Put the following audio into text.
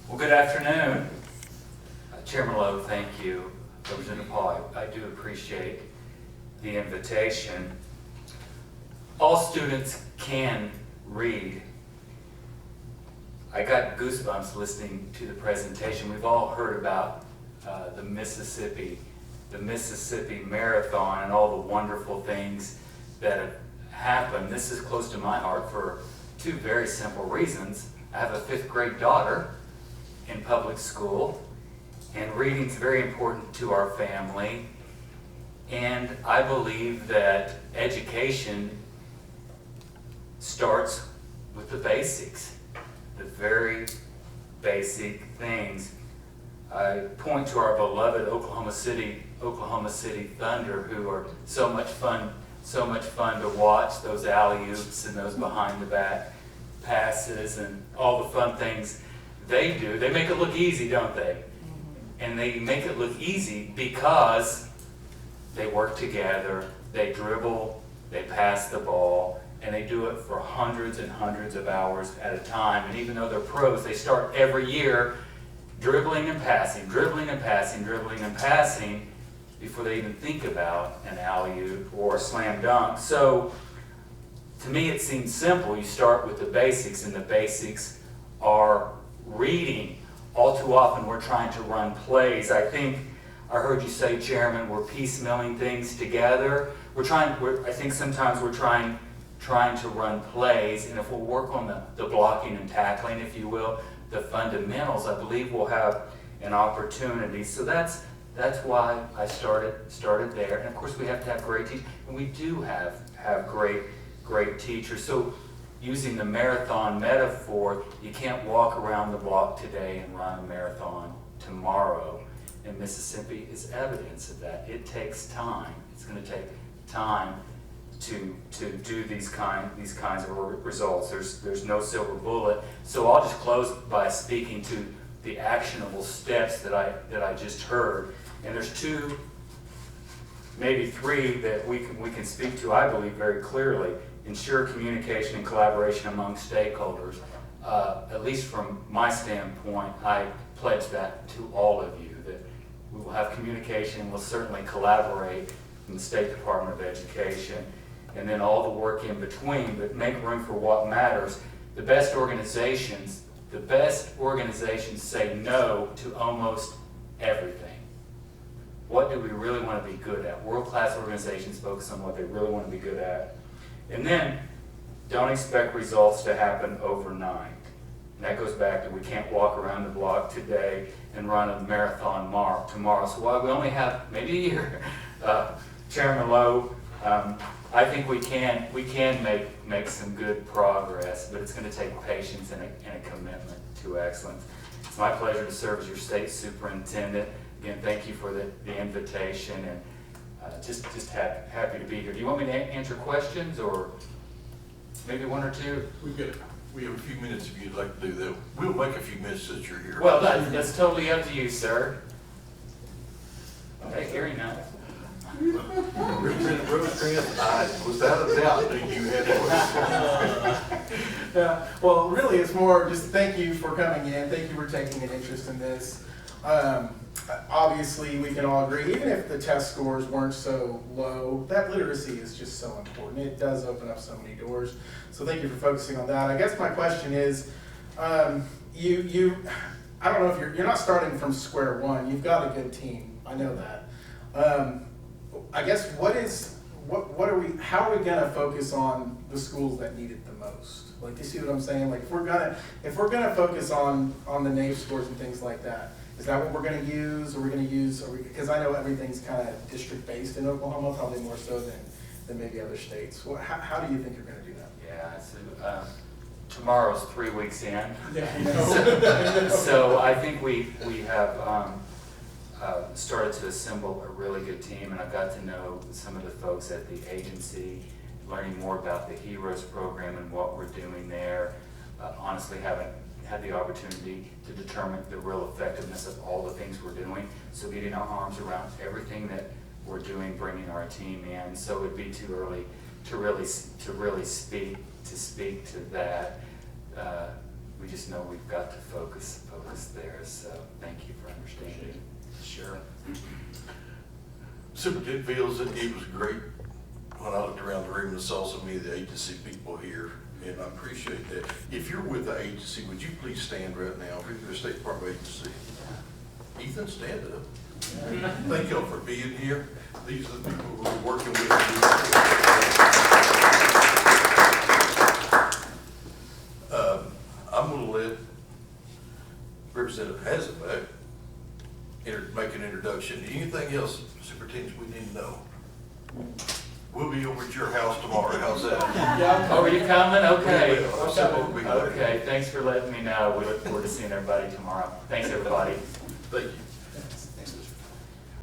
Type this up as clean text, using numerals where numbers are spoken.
Well, good afternoon. Chairman Lowe, thank you. Representative Paul, I do appreciate the invitation. All students can read. I got goosebumps listening to the presentation. We've all heard about the Mississippi Marathon and all the wonderful things that have happened. This is close to my heart for two very simple reasons. I have a 5th grade daughter in public school, and reading is very important to our family. And I believe that education starts with the basics, the very basic things. I point to our beloved Oklahoma City Thunder, who are so much fun to watch, those alley-oops and those behind the back passes and all the fun things they do. They make it look easy, don't they? And they make it look easy because they work together, they dribble, they pass the ball, and they do it for hundreds and hundreds of hours at a time. And even though they're pros, they start every year dribbling and passing, dribbling and passing, dribbling and passing before they even think about an alley-oop or a slam dunk. So to me it seems simple. You start with the basics, and the basics are reading. All too often we're trying to run plays. I think I heard you say, Chairman, we're piecemealing things together. I think sometimes we're trying to run plays, and if we'll work on the blocking and tackling, if you will, the fundamentals, I believe we'll have an opportunity. So that's why I started there. And of course we have to have great teachers, and we do have great teachers. So using the marathon metaphor, you can't walk around the block today and run a marathon tomorrow. And Mississippi is evidence of that. It takes time. It's going to take time to do these kinds of results. There's no silver bullet. So I'll just close by speaking to the actionable steps that I just heard. And there's 2, maybe 3 that we can speak to, I believe, very clearly. Ensure communication and collaboration among stakeholders. At least from my standpoint, I pledge that to all of you, that we will have communication, we'll certainly collaborate in the State Department of Education, and then all the work in between, but make room for what matters. The best organizations say no to almost everything. What do we really want to be good at? World-class organizations focus on what they really want to be good at. And then, don't expect results to happen overnight. And that goes back to we can't walk around the block today and run a marathon tomorrow. So while we only have maybe a year, Chairman Lowe, I think we can make some good progress, but it's going to take patience and a commitment to excellence. It's my pleasure to serve as your state superintendent. Again, thank you for the invitation, and just happy to be here. Do you want me to answer questions, or maybe 1 or 2? We have a few minutes if you'd like to do that. We'll make a few minutes since you're here. Well, that's totally up to you, sir. Okay, hearing none. Representative Rosecrans, I without a doubt that you had questions. Well, really, it's more just thank you for coming in. Thank you for taking an interest in this. Obviously, we can all agree, even if the test scores weren't so low, that literacy is just so important. It does open up so many doors. So thank you for focusing on that. I guess my question is, I don't know if you're not starting from square one. You've got a good team. I know that. I guess how are we gonna focus on the schools that need it the most? Like, do you see what I'm saying? Like, if we're gonna focus on the NAEP scores and things like that, is that what we're gonna use? Because I know everything's kind of district based in Oklahoma, probably more so than maybe other states. Well, how do you think you're gonna do that? Yeah, so, tomorrow's 3 weeks in. Yeah, so I think we have started to assemble a really good team, and I've got to know some of the folks at the agency, learning more about the HEROES program and what we're doing there. Honestly, haven't had the opportunity to determine the real effectiveness of all the things we're doing. So getting our arms around everything that we're doing, bringing our team in. So it'd be too early to really speak to that. We just know we've got to focus there. Superintendent feels that it was great when I looked around the room and saw so many of the agency people here, and I appreciate that. If you're with the agency, would you please stand right now? If you're the State Department agency. Ethan, stand up. Thank y'all for being here. These are the people who are working with you. I'm gonna let Representative Hazelback make an introduction. Anything else, superintendents, we need to know? We'll be over at your house tomorrow. How's that? Oh, are you coming? Okay. We will. I'm so we'll be there. Okay, thanks for letting me know. We look forward to seeing everybody tomorrow. Thanks, everybody. Thank you.